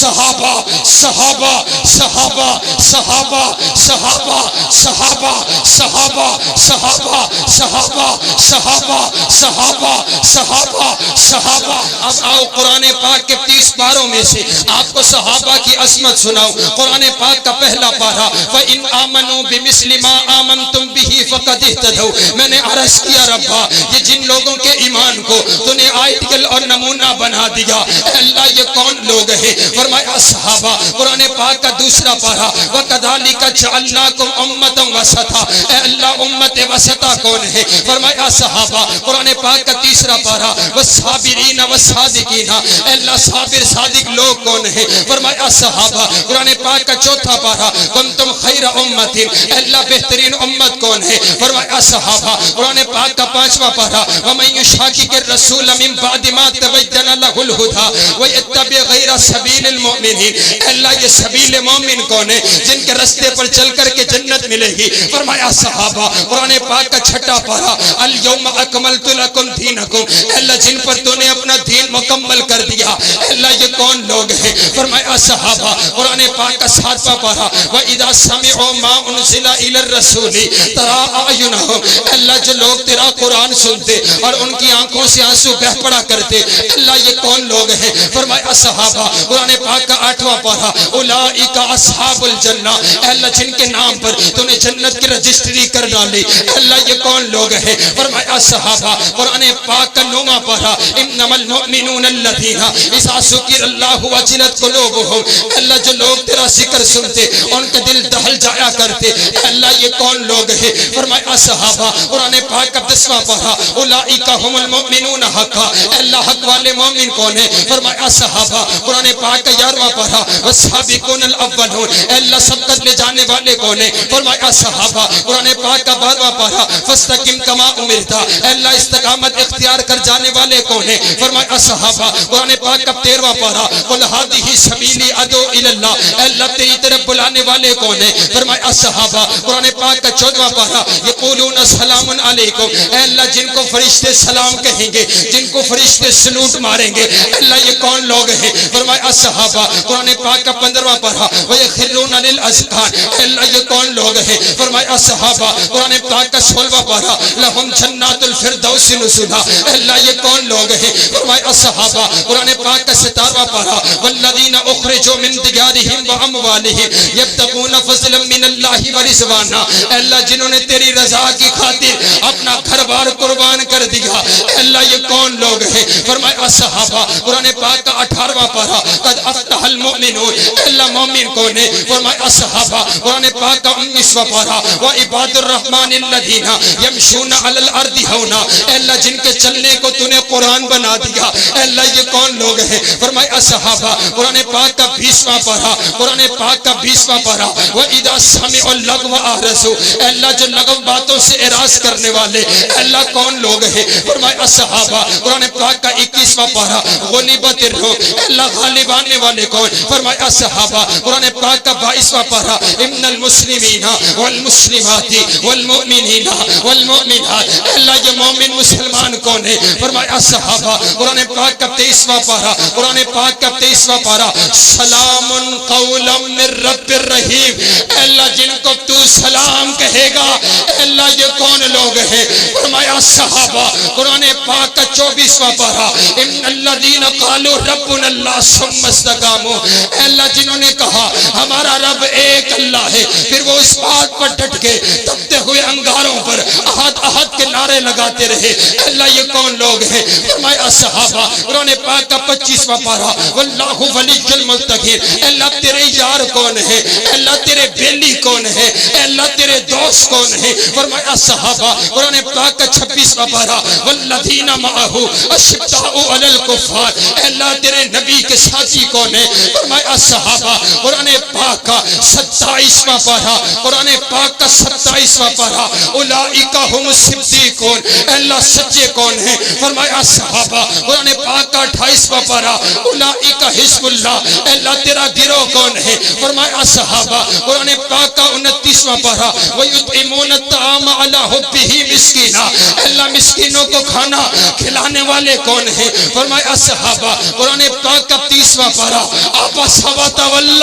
صحابہ صحابہ صحابہ صحابہ صحابہ صحابہ صحابہ صحابہ صحابہ صحابہ صحابہ صحابہ صحابہ۔ اب آؤ قرآن پاک کے 30 پاروں میں سے آپ کو صحابہ کی عظمت سناؤں۔ قرآن پاک کا پہلا پارہ وَإِنْ آمَنُوا بِمِثْلِ مَا آمَنْتُمْ بِهِ فَقَدِ اهْتَدَوْا۔ میں نے عرض کیا ربا یہ جن لوگوں کے ایمان کو تو نے آئیڈیل اور نمونہ بنا دیا، اے اللہ یہ کون لوگ ہیں؟ فرمایا صحابہ۔ قرآن پاک کا دوسرا پارہ وَكَذَلِكَ جَعَلْنَاكُمْ أُمَّةً وَسَطًا، اے اللہ امت وسطہ کون ہے؟ فرمایا صحابہ۔ قرآن پاک کا تیسرا پارہ وَالصَّابِرِينَ وَالصَّادِقِينَ، اے اللہ صابر صادق لوگ کون ہیں؟ فرمایا صحابہ۔ قرآن پاک کا چوتھا پارہ كُنتُمْ خَيْرَ أُمَّةٍ، اے اللہ بہترین امت کون ہے؟ فرمایا صحابہ۔ قرآن پاک کا پانچواں پارہ وَمَن يُشَاقِقِ الرَّسُولَ مِن بَعْدِ مَا تَبَيَّنَ لَهُ الْهُدَىٰ وَيَتَّبِعْ غَيْرَ سَبِيلِ الْمُؤْمِنِينَ، اے اللہ یہ سبیل مومن کون ہے جن کے رستے پر چل کر کے جنت ملے گی؟ فرمایا صحابہ۔ قرآن پاک کا چھٹا پارہ اليوم اکملت لکم دینکم، اے اللہ جن پر تو نے اپنا دین مکمل کر دیا، اے اللہ یہ کون لوگ ہیں؟ فرمایا صحابہ۔ قرآن پاک کا ساتواں پارہ وَإِذَا سَمِعُوا مَا أُنزِلَ إِلَى الرَّسُولِ تَرَىٰ أَعْيُنَهُمْ، اے اللہ جو لوگ تیرا قرآن سنتے اور ان کی آنکھوں سے آنسو بہہ پڑا کرتے، اے اللہ یہ کون لوگ ہیں؟ فرمایا صحابہ۔ قرآن پاک کا آٹھواں پارہ اولئک اصحاب الجنہ، اے اللہ جن کے نام پر تو نے جنت کی رجسٹری کر ڈالی، اے اللہ یہ کون لوگ ہیں؟ فرمایا صحابہ۔ قرآن پاک کا نوواں پارہ انما المؤمنون الذین اذا ذکر اللہ وجلت قلوبهم، اے اللہ جو لوگ تیرا ذکر سنتے ان کے دل دہل جایا کرتے، اے اللہ یہ کون لوگ ہیں؟ فرمایا صحابہ۔ قرآن پاک کا 10واں پارہ اولئک هم المؤمنون حقا، اے اللہ حق والے مومن کون ہیں؟ فرمایا صحابہ۔ قرآن پاک کا 11واں پارہ والسابقون الاولون، اے اللہ سبقت لے جانے والے کون ہیں؟ فرمایا صحابہ۔ قرآن پاک کا 12واں پارہ فاستقم کما امرت، اے اللہ استقامت اختیار کر جانے والے کون ہیں؟ فرمایا صحابہ۔ قرآن پاک کا 13واں پارہ قل ھذہ سبیلی ادعو الی اللہ، اے اللہ تیری طرف بلانے والے کون ہیں؟ فرمایا صحابہ۔ قرآن پاک کا 14واں پارہ یقولون سلام علیکم، اے اللہ جن کو فرشتے سلام کہیں گے، جن کو فرشتے سلوٹ ماریں گے، اے اللہ یہ کون لوگ ہیں؟ فرمایا صحابہ۔ قرآن پاک کا 15واں پارہ وَيَخِرُّونَ لِلْأَذْقَانِ، اے اللہ یہ کون لوگ ہیں؟ فرمایا صحابہ۔ قرآن پاک کا 16واں پارہ لَهُمْ جَنَّاتُ الْفِرْدَوْسِ نُزُلًا، اے اللہ یہ کون لوگ ہیں؟ فرمایا صحابہ۔ قرآن پاک کا 17واں پارہ وَالَّذِينَ أُخْرِجُوا مِن دِيَارِهِمْ وَأَمْوَالِهِمْ يَبْتَغُونَ فَضْلًا مِّنَ اللَّهِ وَرِضْوَانًا، اے اللہ جنہوں نے تیری رضا کی خاطر اپنا گھر بار قربان کر دیا، اے اللہ یہ کون لوگ ہیں؟ فرمایا صحابہ۔ قرآن پاک کا 18واں پارہ قد افلح المؤمنون، اے اللہ مومن کون ہے؟ فرمایا صحابہ۔ قرآن پاک کا 19واں پارہ وعباد الرحمن الذین یمشون علی الارض ہونا، اے اللہ جن کے چلنے کو تو نے قرآن بنا دیا، اے اللہ یہ کون لوگ ہیں؟ فرمایا صحابہ۔ قرآن پاک کا 20واں پارہ قرآن پاک کا 20واں پارہ وَإِذَا سَمِعُوا اللَّغْوَ أَعْرَضُوا، اے اللہ جو لغو باتوں سے اعراض کرنے والے، اے اللہ کون لوگ ہیں؟ فرمایا صحابہ۔ قرآن پاک کا 21واں پارہ غلبت الروم، اے اللہ غالب آنے والے کون؟ فرمایا صحابہ۔ قرآن پاک کا 22واں پارہ ان المسلمین والمسلمات والمؤمنین والمؤمنات، اے اللہ یہ مومن مسلمان کون ہے؟ فرمایا صحابہ۔ قرآن پاک کا 23واں پارہ قرآن پاک کا 23واں پارہ سلام قولا من رب الرحیم، اے اللہ جن کو تو سلام کہے گا، اے اللہ یہ کون لوگ ہیں؟ فرمایا صحابہ۔ قرآن پاک کا 24واں پارہ ان الذین قالوا ربنا اللہ ثم استقاموا، اے اللہ جنہوں نے کہا ہمارا رب ایک اللہ ہے، پھر وہ اس بات پر ڈٹ کے تپتے ہوئے انگاروں پر احد احد کے نعرے لگاتے رہے، اے اللہ یہ کون لوگ ہیں؟ فرمایا صحابہ۔ قرآن پاک کا 25واں پارہ واللہ ولی المتقین، اے اللہ تیرے یار کون ہے؟ اے اللہ تیرے بیلی کون ہے؟ اے اللہ تیرے دوست کون ہے؟ فرمایا صحابہ۔ قرآن پاک کا 26واں پارہ والذین معہ اشداء علی الکفار، اے اللہ تیرے نبی کے ساتھی کون ہے؟ فرمایا صحابہ۔ قرآن پاک کا 27واں پارہ قرآن پاک کا 27واں پارہ اولئک هم الصدیقون، اے اللہ سچے کون ہیں؟ فرمایا صحابہ۔ قرآن پاک کا 28واں پارہ اولئک حزب اللہ، اے اللہ تیرا گروہ کون ہے؟ فرمایا صحابہ۔ قرآن پاک کا 29واں پارہ وَيُطْعِمُونَ الطَّعَامَ عَلَىٰ حُبِّهِ مِسْكِينًا، اے اللہ مسکینوں کو کھانا کھلانے والے کون ہیں؟ فرمایا صحابہ۔ قرآن پاک کا 30واں پارہ واستغفر عبس وتولی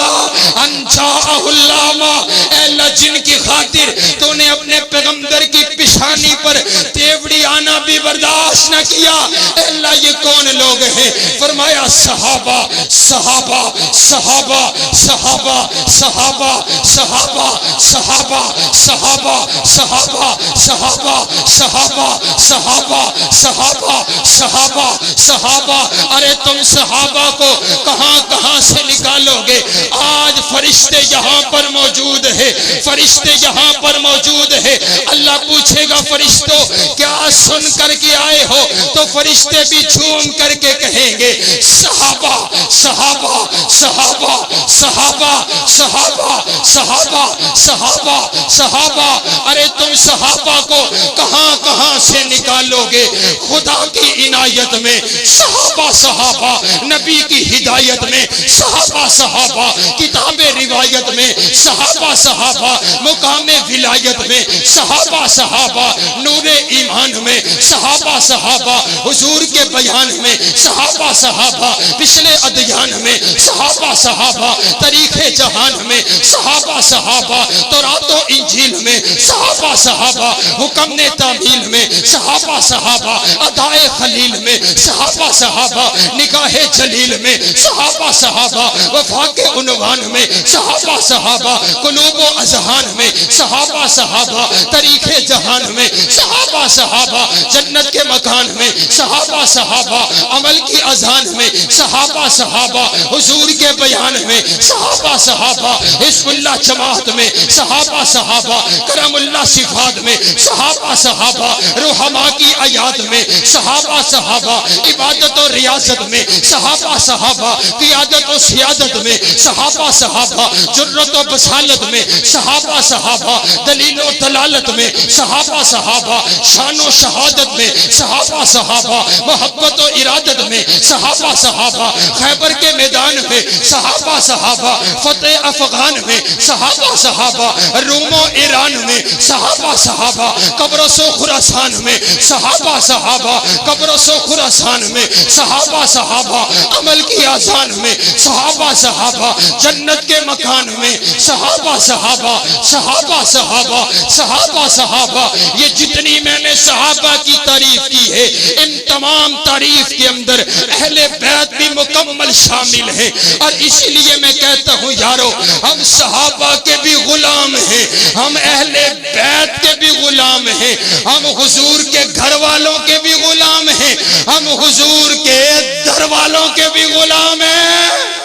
ان جاءہ الأعمى۔ اے اللہ جن کی خاطر تو نے اپنے پیغمبر کی پیشانی پر تیوڑی آنا بھی برداشت نہ کیا، اے اللہ یہ کون لوگ ہیں؟ فرمایا صحابہ صحابہ صحابہ صحابہ صحابہ صحابہ صحابہ صحابہ صحابہ صحابہ صحابہ صحابہ صحابہ صحابہ صحابہ۔ ارے تم صحابہ کو کہاں کہاں سے نکالو گے؟ آج فرشتے یہاں پر موجود ہے، فرشتے یہاں پر موجود ہے۔ اللہ پوچھے گا فرشتوں کیا سن کر کے آئے ہو؟ تو فرشتے بھی جھوم کر کے کہیں گے صحابہ صحابہ صحابہ صحابہ صحابہ صحابہ صحابہ صحابہ۔ ارے تم صحابہ کو کہاں کہاں سے نکالو گے؟ خدا کی عنایت میں صحابہ صحابہ، نبی کی ہدایت میں صحابہ صحابہ، کتاب روایت میں صحابہ صحابہ، مقام ولایت میں صحابہ صحابہ، نور ایمان میں صحابہ صحابہ، حضور کے بیان میں صحابہ صحابہ، پچھلے ادیان میں صحابہ صحابہ، تاریخ جہان میں صحابہ صحابہ، تورات و انجیل میں صحابہ صحابہ، حکم تعمیل میں صحابہ صحابہ، ادائے خلیل میں صحابہ صحابہ، نکاح جلیل میں صحابہ صحابہ، وفا کے عنوان میں صحابہ صحابہ، قلوب و اذہان میں صحابہ صحابہ، تاریخ جہان میں صحابہ صحابہ، جنت کے مکان میں صحابہ صحابہ، عمل کی اذان میں صحابہ صحابہ، حضور کے بیان میں صحابہ صحابہ، حزب اللہ جماعت میں صحابہ صحابہ، کرم اللہ صفات میں صحابہ صحابہ، رحماء کی آیات میں صحابہ صحابہ، عبادت و ریاضت میں صحابہ صحابہ، قیادت و سیادت میں صحابہ صحابہ، جرت و بصالت میں صحابہ صحابہ، دلیل و دلالت میں صحابہ صحابہ، شان و شہادت میں صحابہ صحابہ، محبت و ارادت میں صحابہ صحابہ، خیبر کے میدان میں صحابہ صحابہ، فتح افغان میں صحابہ صحابہ، روم و ایران میں صحابہ صحابہ، قبرص و خراسان میں صحابہ صحابہ، قبرص و خراسان میں صحابہ صحابہ، عمل کی آذان میں صحابہ صحابہ، جنت کے مکان میں صحابہ صحابہ، صحابہ صحابہ، صحابہ صحابہ۔ یہ جتنی میں نے صحابہ کی تعریف کی ہے، ان تمام تعریف کے اندر اہل بیت بھی مکمل شامل ہے، اور اسی لیے میں کہتا ہوں یارو ہم صحابہ کے بھی غلام ہیں، ہم اہل بیت کے بھی غلام ہیں، ہم حضور کے گھر والوں کے بھی غلام ہیں، ہم حضور کے در والوں کے بھی غلام ہیں۔